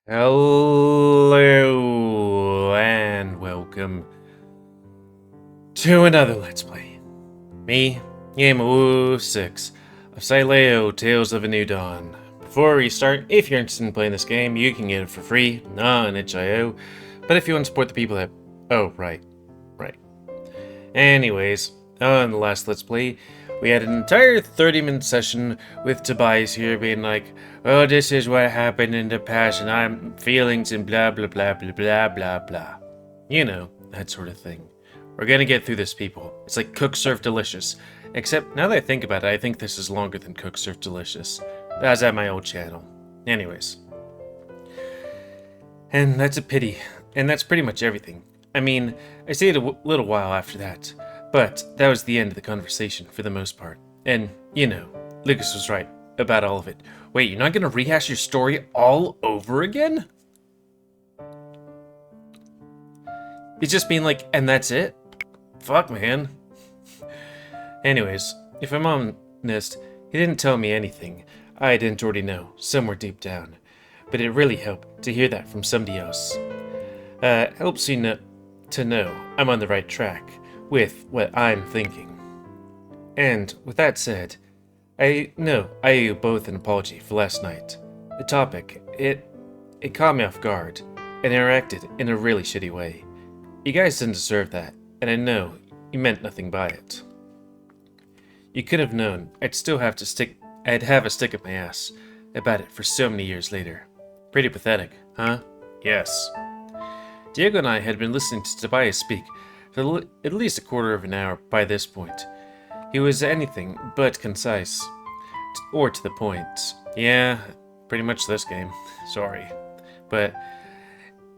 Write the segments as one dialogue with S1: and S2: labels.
S1: Hello and welcome to another Let's Play. Me, GamerWolfSix of Sileo, Tales of a New Dawn. Before we start, if you're interested in playing this game, you can get it for free, not an itch.io. But if you want to support the people that... Oh, right. Anyways, on the last Let's Play, we had an entire 30-minute session with Tobias here being like, oh, this is what happened in the past and I'm feelings and blah blah blah blah blah blah blah. You know, that sort of thing. We're gonna get through this, people. It's like Cook Serve Delicious. Except, now that I think about it, I think this is longer than Cook Serve Delicious. That was at my old channel. Anyways. And that's a pity. And that's pretty much everything. I mean, I stayed a little while after that. But that was the end of the conversation for the most part. And, you know, Lucas was right about all of it. Wait, you're not gonna rehash your story all over again? It's just being like, and that's it? Fuck, man. Anyways, if I'm honest, he didn't tell me anything I didn't already know, somewhere deep down. But it really helped to hear that from somebody else. Helps you to know I'm on the right track with what I'm thinking. And with that said, I owe you both an apology for last night. The topic, it caught me off guard, and I reacted in a really shitty way. You guys didn't deserve that, and I know you meant nothing by it. You could have known I'd have a stick up my ass about it for so many years later. Pretty pathetic, huh? Yes. Diego and I had been listening to Tobias speak for at least a quarter of an hour by this point. He was anything but concise, or to the point. Yeah, pretty much this game. Sorry. But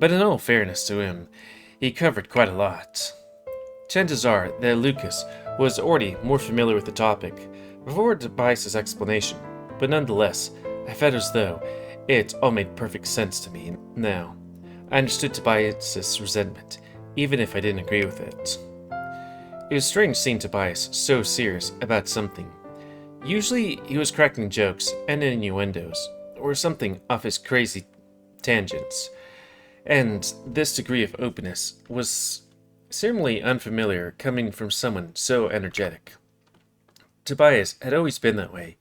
S1: in all fairness to him, he covered quite a lot. Chances are that Lucas was already more familiar with the topic before Tobias' explanation, but nonetheless, I felt as though it all made perfect sense to me now. I understood Tobias' resentment, even if I didn't agree with it. It was strange seeing Tobias so serious about something. Usually he was cracking jokes and innuendos, or something off his crazy tangents, and this degree of openness was certainly unfamiliar coming from someone so energetic. Tobias had always been that way.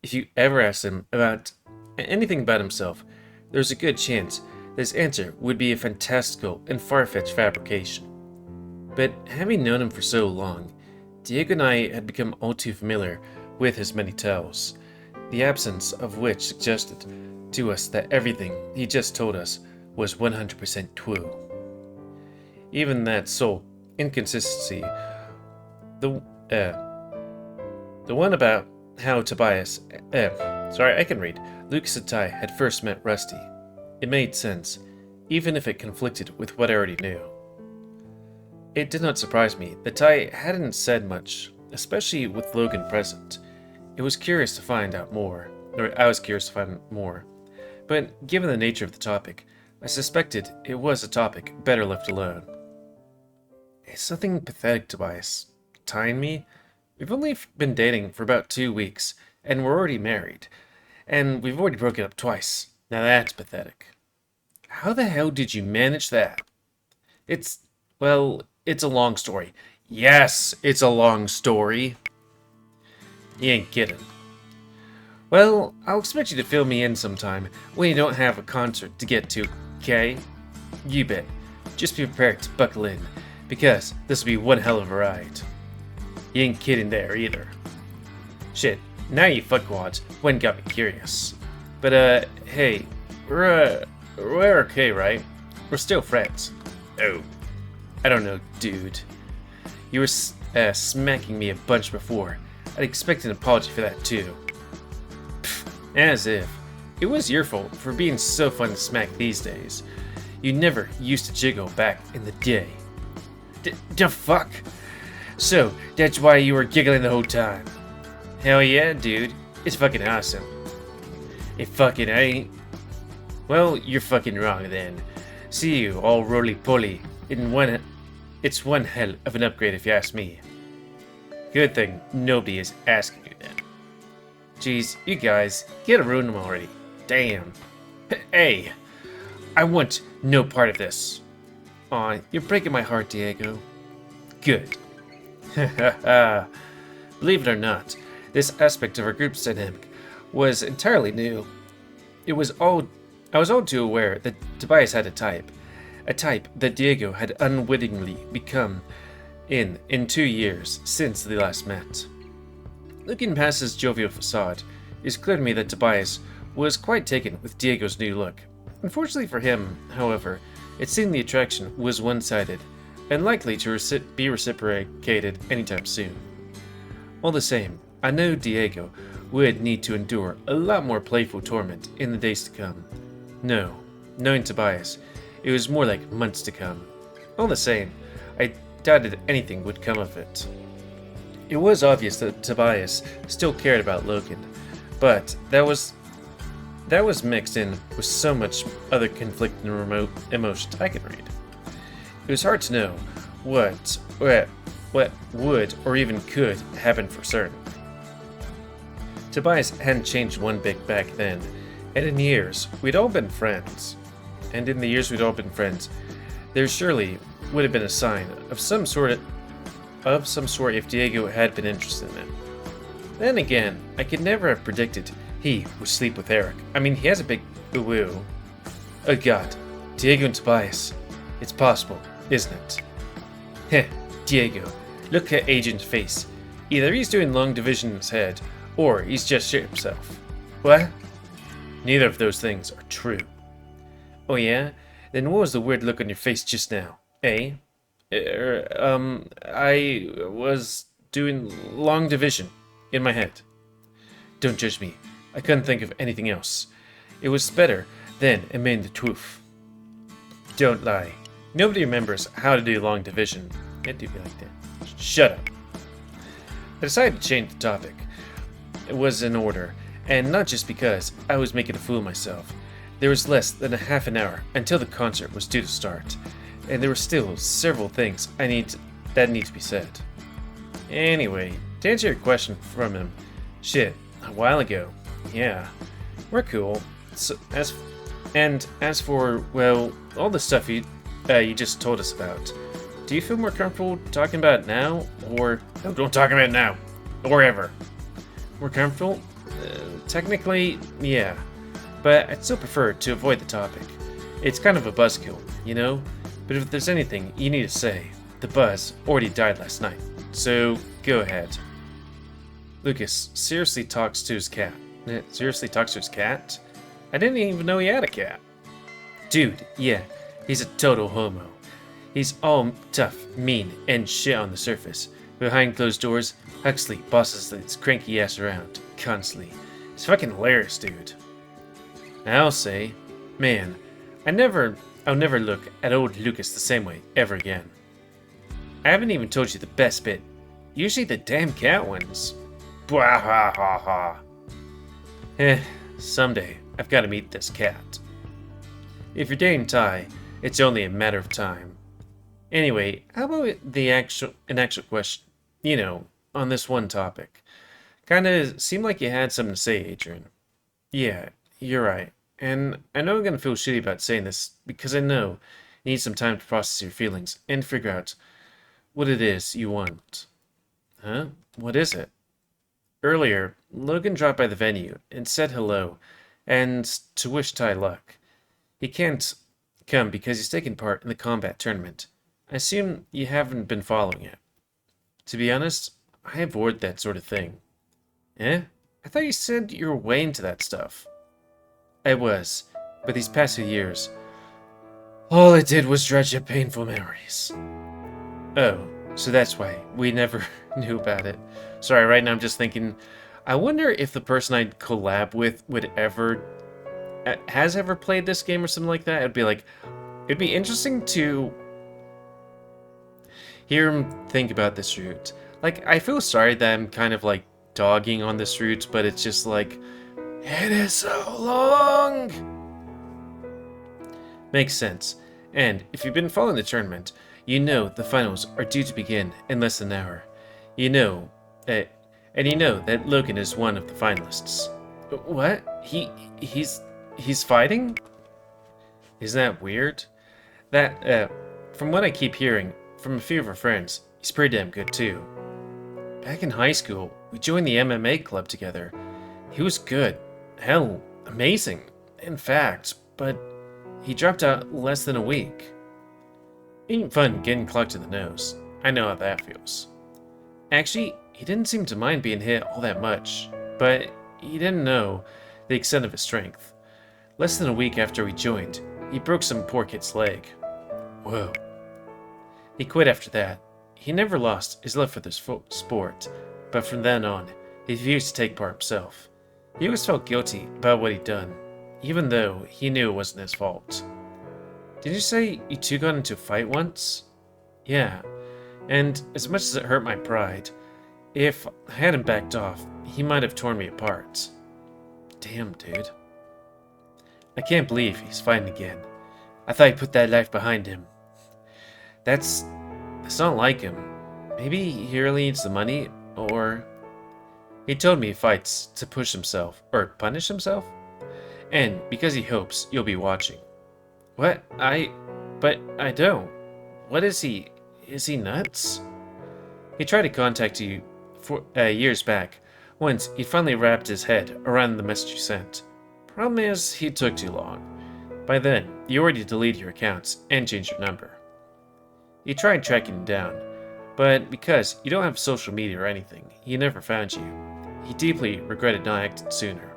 S1: If you ever asked him about anything about himself, there was a good chance his answer would be a fantastical and far-fetched fabrication. But having known him for so long, Diego and I had become all too familiar with his many tells, the absence of which suggested to us that everything he just told us was 100% true. Even that sole inconsistency, the one about how Tobias, Lucas and Ty had first met Rusty. It made sense, even if it conflicted with what I already knew. It did not surprise me that Ty hadn't said much, especially with Logan present. I was curious to find more. But given the nature of the topic, I suspected it was a topic better left alone. Is something pathetic, Tobias? Ty and me? We've only been dating for about 2 weeks, and we're already married. And we've already broken up twice. Now that's pathetic. How the hell did you manage that? It's a long story. Yes, it's a long story. You ain't kidding. Well, I'll expect you to fill me in sometime when you don't have a concert to get to, okay? You bet. Just be prepared to buckle in, because this will be one hell of a ride. You ain't kidding there either. Shit, now you fuckwads went got me curious. But hey, we're okay, right? We're still friends. Oh, I don't know, dude. You were smacking me a bunch before. I'd expect an apology for that too. Pfft, as if. It was your fault for being so fun to smack these days. You never used to jiggle back in the day. The fuck? So, that's why you were giggling the whole time. Hell yeah, dude. It's fucking awesome. It fucking ain't. Well, you're fucking wrong then. See you all roly-poly it's one hell of an upgrade if you ask me. Good thing nobody is asking you that. Jeez, you guys, get a room already. Damn. Hey, I want no part of this. Aw, you're breaking my heart, Diego. Good. Believe it or not, this aspect of our group's dynamic was entirely new. I was all too aware that Tobias had a type that Diego had unwittingly become in 2 years since they last met. Looking past his jovial facade, it is clear to me that Tobias was quite taken with Diego's new look. Unfortunately for him, however, it seemed the attraction was one-sided, and likely to be reciprocated anytime soon. All the same, I know Diego would need to endure a lot more playful torment in the days to come. No, knowing Tobias, it was more like months to come. All the same, I doubted anything would come of it. It was obvious that Tobias still cared about Logan, but that was mixed in with so much other conflicting remote emotions I could read. It was hard to know what would or even could happen for certain. Tobias hadn't changed one bit back then, and in the years we'd all been friends. There surely would have been a sign of some sort if Diego had been interested in it. Then again, I could never have predicted he would sleep with Eric. I mean, he has a big woo. Oh god, Diego and Tobias. It's possible, isn't it? Heh, Diego, look at Agent's face. Either he's doing long division in his head, or he's just shit himself. What? Neither of those things are true. Oh yeah? Then what was the weird look on your face just now? Eh? I was doing long division in my head. Don't judge me. I couldn't think of anything else. It was better than it made the truth. Don't lie. Nobody remembers how to do long division. It do be like that. Shut up. I decided to change the topic. It was in order, and not just because I was making a fool of myself. There was less than a half an hour until the concert was due to start, and there were still several things that need to be said. Anyway, to answer your question from him, shit, a while ago, yeah, we're cool. So, as for, well, all the stuff you just told us about, do you feel more comfortable talking about it now, or... No, don't talk about it now, or ever. More comfortable? Technically, yeah, but I'd still prefer to avoid the topic. It's kind of a buzzkill, you know? But if there's anything you need to say, the buzz already died last night, so go ahead. Lucas seriously talks to his cat. Seriously talks to his cat? I didn't even know he had a cat. Dude, yeah, he's a total homo. He's all tough, mean, and shit on the surface. Behind closed doors, Huxley bosses his cranky ass around, constantly. It's fucking hilarious, dude. I'll say, man, I'll never look at old Lucas the same way ever again. I haven't even told you the best bit. Usually the damn cat wins. Bwah ha ha ha. Someday I've got to meet this cat. If you're dating Ty, it's only a matter of time. Anyway, how about an actual question? You know, on this one topic. Kinda seemed like you had something to say, Adrian. Yeah, you're right. And I know I'm gonna feel shitty about saying this, because I know you need some time to process your feelings and figure out what it is you want. Huh? What is it? Earlier, Logan dropped by the venue and said hello, and to wish Ty luck. He can't come because he's taking part in the combat tournament. I assume you haven't been following it. To be honest, I avoid that sort of thing. Eh? I thought you said you were way into that stuff. I was, but these past few years, all it did was dredge up painful memories. Oh, so that's why we never knew about it. Sorry, right now I'm just thinking, I wonder if the person I'd collab with has ever played this game or something like that. It'd be interesting to hear him think about this route. Like, I feel sorry that I'm kind of like dogging on this route, but it's just like, it is so long! Makes sense. And if you've been following the tournament, you know the finals are due to begin in less than an hour. You know that Logan is one of the finalists. What? He's fighting? Isn't that weird? From what I keep hearing from a few of our friends, he's pretty damn good too. Back in high school, we joined the MMA club together. He was good. Hell, amazing. In fact, but he dropped out less than a week. Ain't fun getting clocked in the nose. I know how that feels. Actually, he didn't seem to mind being hit all that much, but he didn't know the extent of his strength. Less than a week after we joined, he broke some poor kid's leg. Whoa. He quit after that. He never lost his love for this sport, but from then on, he refused to take part himself. He always felt guilty about what he'd done, even though he knew it wasn't his fault. Did you say you two got into a fight once? Yeah, and as much as it hurt my pride, if I hadn't backed off, he might have torn me apart. Damn, dude. I can't believe he's fighting again. I thought he put that life behind him. That's not like him. Maybe he really needs the money, or... He told me he fights to push himself, or punish himself? And because he hopes you'll be watching. What? But I don't. What is he? Is he nuts? He tried to contact you years back. Once, he finally wrapped his head around the message you sent. Problem is, he took too long. By then, you already deleted your accounts and changed your number. He tried tracking him down, but because you don't have social media or anything, he never found you. He deeply regretted not acting sooner.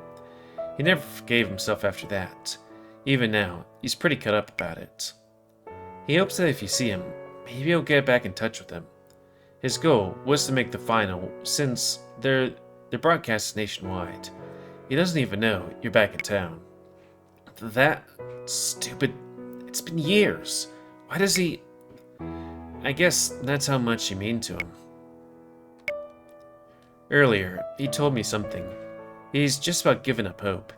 S1: He never forgave himself after that. Even now, he's pretty cut up about it. He hopes that if you see him, maybe you'll get back in touch with him. His goal was to make the final, since they're broadcast nationwide. He doesn't even know you're back in town. That stupid... It's been years. Why does he... I guess that's how much you mean to him. Earlier, he told me something. He's just about given up hope.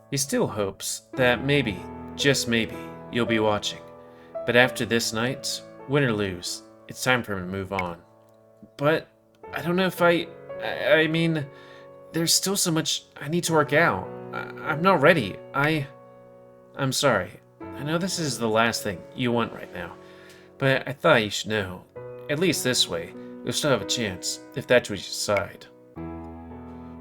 S1: He still hopes that maybe, just maybe, you'll be watching. But after this night, win or lose, it's time for him to move on. But I don't know if I mean, there's still so much I need to work out. I'm not ready. I'm sorry. I know this is the last thing you want right now. But I thought you should know. At least this way, you'll still have a chance, if that's what you decide.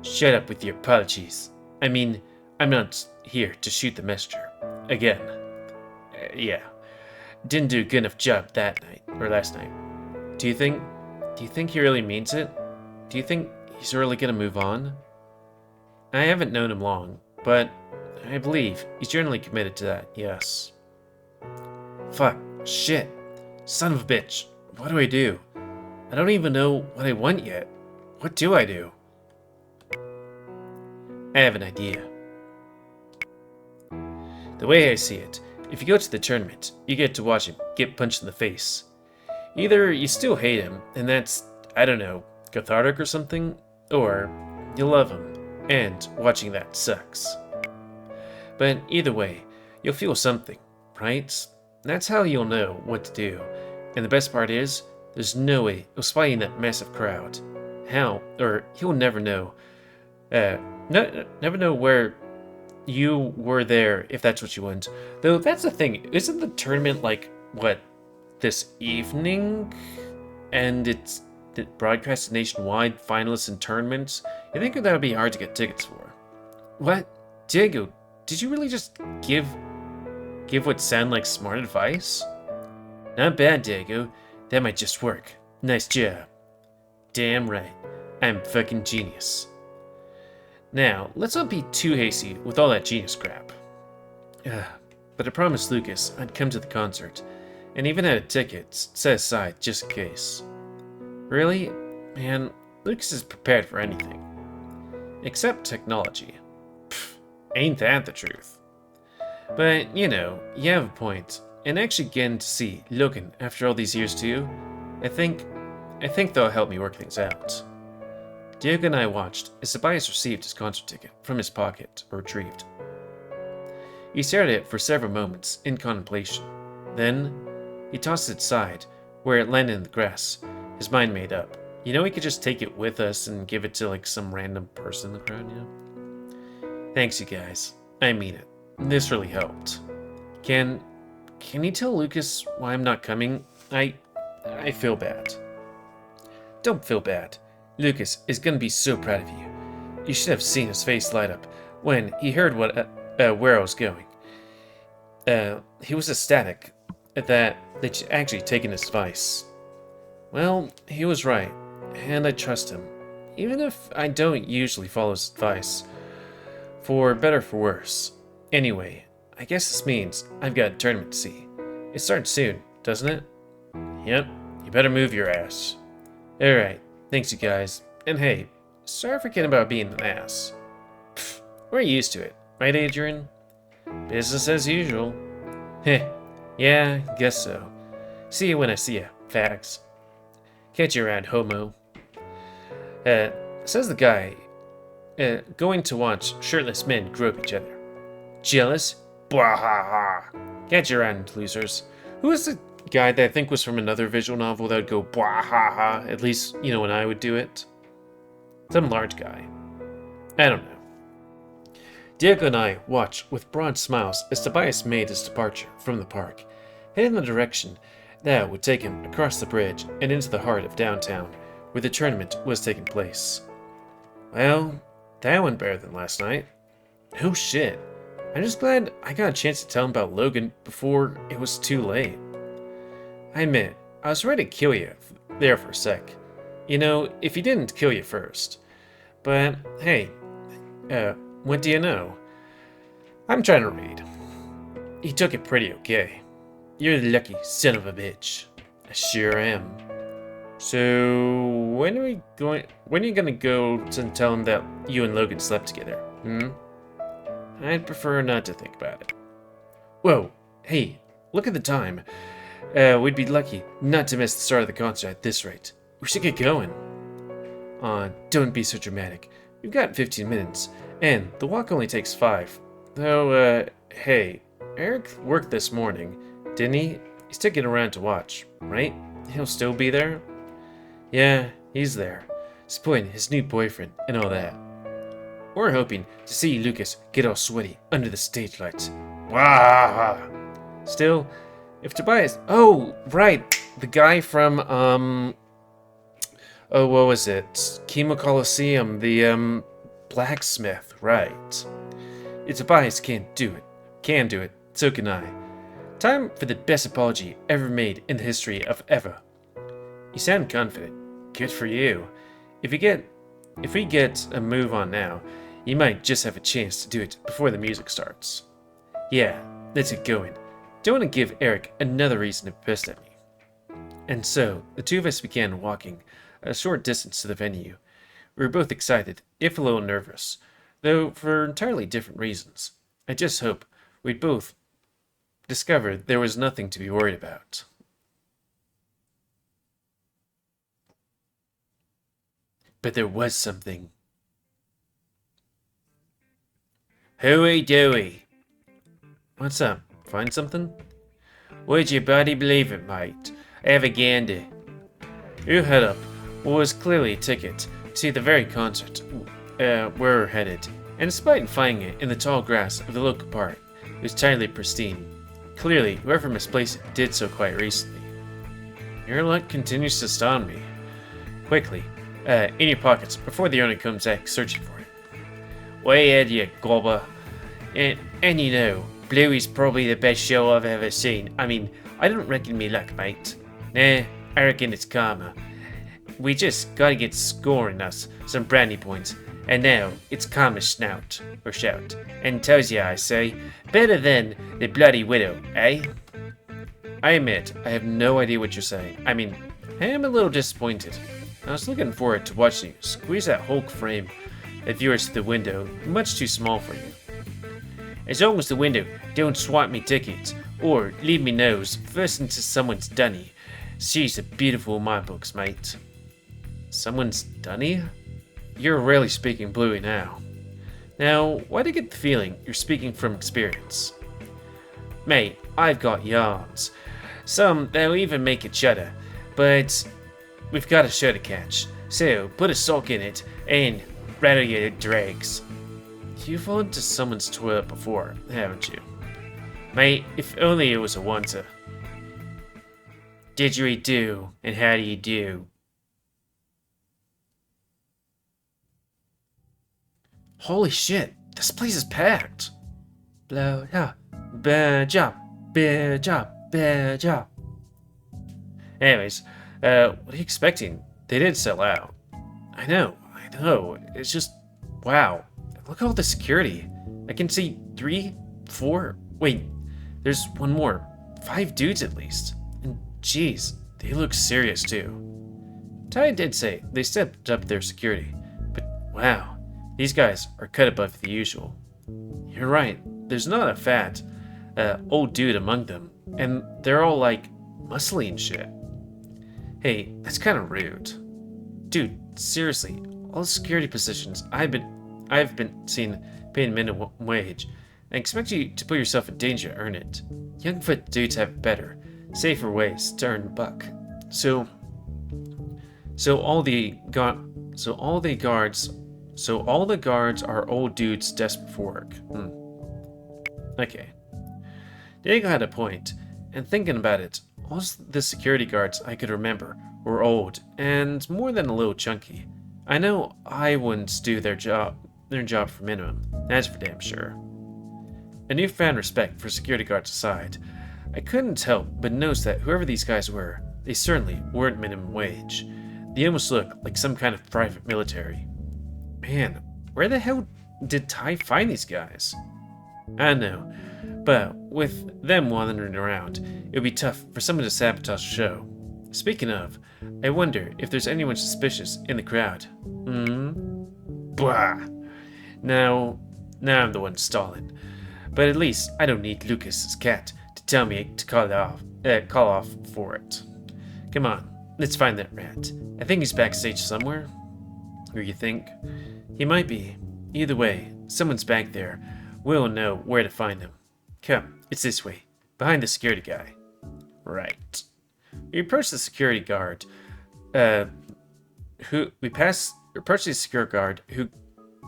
S1: Shut up with your apologies. I mean, I'm not here to shoot the messenger. Again. Yeah. Didn't do a good enough job that night, or last night. Do you think he really means it? Do you think he's really gonna move on? I haven't known him long, but I believe he's generally committed to that, yes. Fuck. Shit. Son of a bitch. What do I do? I don't even know what I want yet. What do I do? I have an idea. The way I see it, if you go to the tournament, you get to watch him get punched in the face. Either you still hate him, and that's, I don't know, cathartic or something, or you love him, and watching that sucks. But either way, you'll feel something, right? That's how you'll know what to do. And the best part is, there's no way he'll spy in that massive crowd. How? Or he'll never know. Never know where you were there if that's what you want. Though that's the thing, isn't the tournament like, what, this evening? And it's broadcast nationwide, finalists and tournaments? You think that would be hard to get tickets for? What? Diego, did you really just give what sound like smart advice? Not bad, Diego. That might just work. Nice job. Damn right. I'm fucking genius. Now, let's not be too hasty with all that genius crap. But I promised Lucas I'd come to the concert, and even had a ticket set aside just in case. Really? Man, Lucas is prepared for anything. Except technology. Pfft, ain't that the truth? But, you know, you have a point. And actually getting to see Logan after all these years too, I think they'll help me work things out. Diego and I watched as Tobias received his concert ticket from his pocket, or retrieved. He stared at it for several moments in contemplation. Then, he tossed it aside, where it landed in the grass, his mind made up. You know, we could just take it with us and give it to like some random person in the crowd, you know? Thanks, you guys. I mean it. This really helped. Can can you tell Lucas why I'm not coming? I feel bad. Don't feel bad. Lucas is gonna be so proud of you. You should have seen his face light up when he heard where I was going. He was ecstatic that you'd actually taken his advice. Well, he was right, and I trust him, even if I don't usually follow his advice, for better or for worse. Anyway, I guess this means I've got a tournament to see. It starts soon, doesn't it? Yep, you better move your ass. Alright, thanks you guys, and hey, sorry for forgetting about being an ass. Pfft, we're used to it, right Adrian? Business as usual. Heh, yeah, guess so. See you when I see you, fags. Catch you around, homo. Says the guy, going to watch shirtless men grope each other. Jealous? Bwahaha. Catch you around, losers. Who is the guy that I think was from another visual novel that would go bwahaha? At least, you know, when I would do it. Some large guy. I don't know. Diego and I watch with broad smiles as Tobias made his departure from the park, heading in the direction that would take him across the bridge and into the heart of downtown, where the tournament was taking place. Well, that went better than last night. Oh shit. I'm just glad I got a chance to tell him about Logan before it was too late. I admit, I was ready to kill you there for a sec. You know, if he didn't kill you first. But, hey, what do you know? I'm trying to read. He took it pretty okay. You're the lucky son of a bitch. I sure am. So, when are you gonna go and tell him that you and Logan slept together? I'd prefer not to think about it. Whoa, hey, look at the time. We'd be lucky not to miss the start of the concert at this rate. We should get going. Don't be so dramatic. We've got 15 minutes, and the walk only takes 5. Though, hey, Eric worked this morning, didn't he? He's sticking around to watch, right? He'll still be there? Yeah, he's there. Supporting his new boyfriend and all that. We're hoping to see Lucas get all sweaty under the stage lights. Wah! Still, if Tobias... Oh, right! The guy from, oh, what was it? Chemo Coliseum, the, blacksmith, right. If Tobias can't do it, so can I. Time for the best apology ever made in the history of ever. You sound confident. Good for you. If we get a move on now, you might just have a chance to do it before the music starts. Yeah, let's get going. Don't want to give Eric another reason to be pissed at me. And so, the two of us began walking a short distance to the venue. We were both excited, if a little nervous, though for entirely different reasons. I just hope we'd both discover there was nothing to be worried about. But there was something. Hooey dooey. What's up? Find something? Would your buddy believe it, mate? Have a gander. You head up what was clearly a ticket to the very concert where we're headed, and despite finding it in the tall grass of the local park, it was entirely pristine. Clearly, whoever misplaced it did so quite recently. Your luck continues to astound me. Quickly, in your pockets before the owner comes back searching for it. Way ahead, you gobber. And you know, Bluey's probably the best show I've ever seen. I mean, I don't reckon me luck, mate. Nah, I reckon it's karma. We just gotta get scoring us some brandy points, and now it's karma's snout, or shout, and tells ya, I say, better than the bloody widow, eh? I admit, I have no idea what you're saying. I mean, I am a little disappointed. I was looking forward to watching you squeeze that Hulk frame of yours to the window, much too small for you. As long as the window don't swap me tickets, or leave me nose first into someone's dunny, she's a beautiful in my books, mate. Someone's dunny? You're rarely speaking Bluey now. Now, why do I get the feeling you're speaking from experience? Mate, I've got yarns. Some that'll even make it shudder, but we've got a show to catch, so put a sock in it and rattle your dregs. You've fallen into someone's toilet before, haven't you? Mate, if only it was a wonder. Didgeridoo, and how do you do? Holy shit, this place is packed. Blow up, bad job, bad job, bad job. Anyways, what are you expecting? They did sell out. I know. It's just, wow. Look at all the security. I can see 3, 4, wait, there's one more. 5 dudes at least. And geez, they look serious too. Ty did say they stepped up their security, but wow, these guys are cut above the usual. You're right, there's not a fat, old dude among them, and they're all like muscly and shit. Hey, that's kind of rude. Dude, seriously, all the security positions I've been seen paying minimum wage. I expect you to put yourself in danger to earn it. Young foot dudes have better, safer ways to earn buck. So all the guards are old dudes desperate for work. Okay. Diego had a point, and thinking about it, all the security guards I could remember were old and more than a little chunky. I know I wouldn't do their job for minimum, that's for damn sure. A newfound respect for security guards aside, I couldn't help but notice that whoever these guys were, they certainly weren't minimum wage. They almost looked like some kind of private military. Man, where the hell did Ty find these guys? I don't know, but with them wandering around, it would be tough for someone to sabotage the show. Speaking of, I wonder if there's anyone suspicious in the crowd. Bah! Now I'm the one stalling. But at least I don't need Lucas's cat to tell me to call off for it. Come on, let's find that rat. I think he's backstage somewhere. Or you think? He might be. Either way, someone's back there. We'll know where to find him. Come, it's this way, behind the security guy. Right. We approach the security guard, who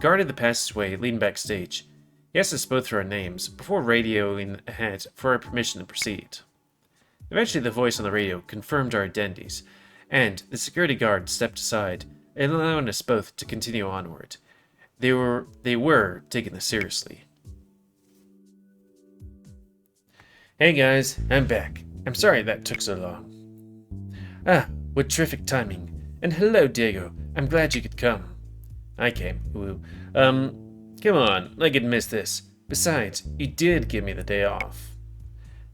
S1: guarded the passageway leading backstage. He asked us both for our names before radioing ahead for our permission to proceed. Eventually, the voice on the radio confirmed our identities, and the security guard stepped aside, allowing us both to continue onward. They were taking this seriously. Hey guys, I'm back. I'm sorry that took so long. Ah, what terrific timing. And hello, Diego. I'm glad you could come. I came. Woo. Come on, I could miss this. Besides, you did give me the day off.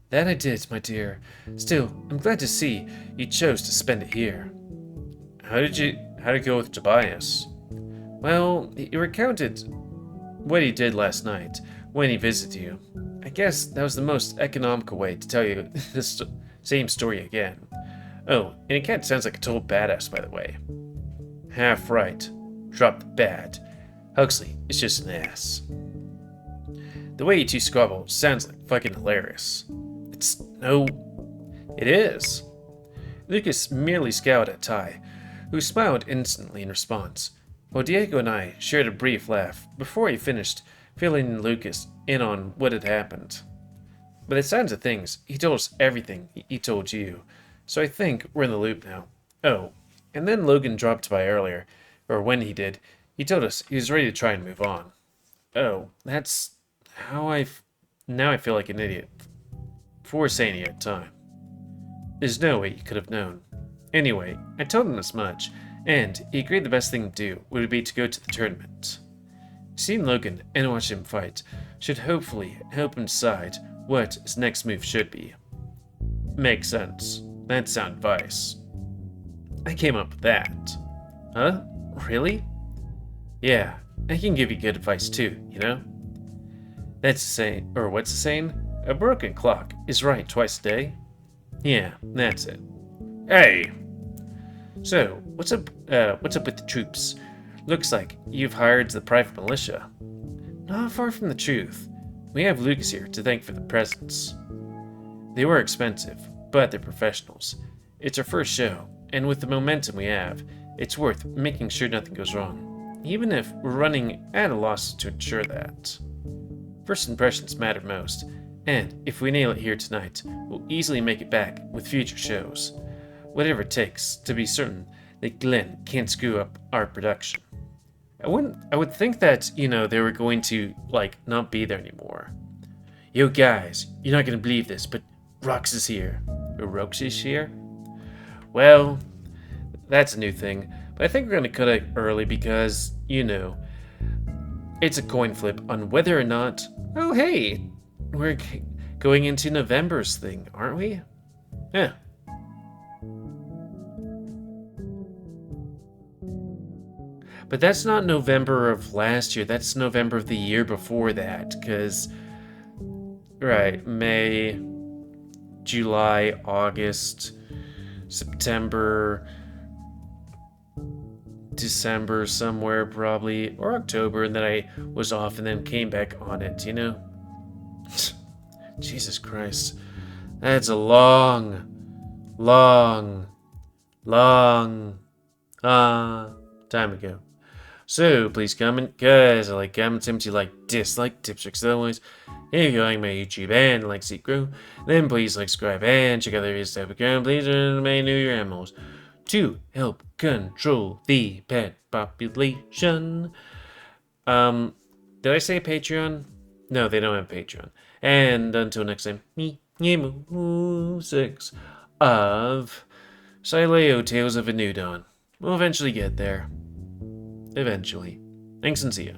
S1: That I did, my dear. Still, I'm glad to see you chose to spend it here. How'd it go with Tobias? Well, he recounted what he did last night when he visited you. I guess that was the most economical way to tell you this same story again. Oh, and your cat sounds like a total badass, by the way. Half right. Drop the bad. Huxley is just an ass. The way you two squabble sounds like fucking hilarious. It is. Lucas merely scowled at Ty, who smiled instantly in response, while Diego and I shared a brief laugh before he finished filling Lucas in on what had happened. By the sounds of things, he told us everything he told you, so I think we're in the loop now. Oh, and then Logan dropped by earlier, or when he did, he told us he was ready to try and move on. Oh, that's how now I feel like an idiot for saying it at the time. There's no way he could have known. Anyway, I told him as much, and he agreed the best thing to do would be to go to the tournament. Seeing Logan and watching him fight should hopefully help him decide what his next move should be. Makes sense. That's sound advice. I came up with that. Huh? Really? Yeah, I can give you good advice too, you know? That's the saying, or what's the saying? A broken clock is right twice a day. Yeah, that's it. Hey! So, what's up with the troops? Looks like you've hired the private militia. Not far from the truth. We have Lucas here to thank for the presents. They were expensive, but they're professionals. It's our first show, and with the momentum we have, it's worth making sure nothing goes wrong, even if we're running at a loss to ensure that. First impressions matter most, And if we nail it here tonight, we'll easily make it back with future shows. Whatever it takes to be certain that Glenn can't screw up our production. I would think that, they were going to, not be there anymore. Yo guys, you're not gonna believe this, but Rox is here. Rox is here? Well, that's a new thing, but I think we're gonna cut it early because, it's a coin flip on whether or not... Oh hey, we're going into November's thing, aren't we? Yeah. But that's not November of last year, that's November of the year before that, because... Right, May, July, August, September, December somewhere probably, or October, and then I was off and then came back on it, Jesus Christ. That's a long time ago. So, please comment, guys. I like comments, you like, dislike, tips, tricks, otherwise. If you're liking my YouTube and like see it grow, then please like, subscribe, and check out the videos type of ground. Please learn to new your animals to help control the pet population. Did I say Patreon? No, they don't have Patreon. And until next time, me, GamerWolfSix of Sileo Tales of a New Dawn. We'll eventually get there. Eventually. Thanks and see ya.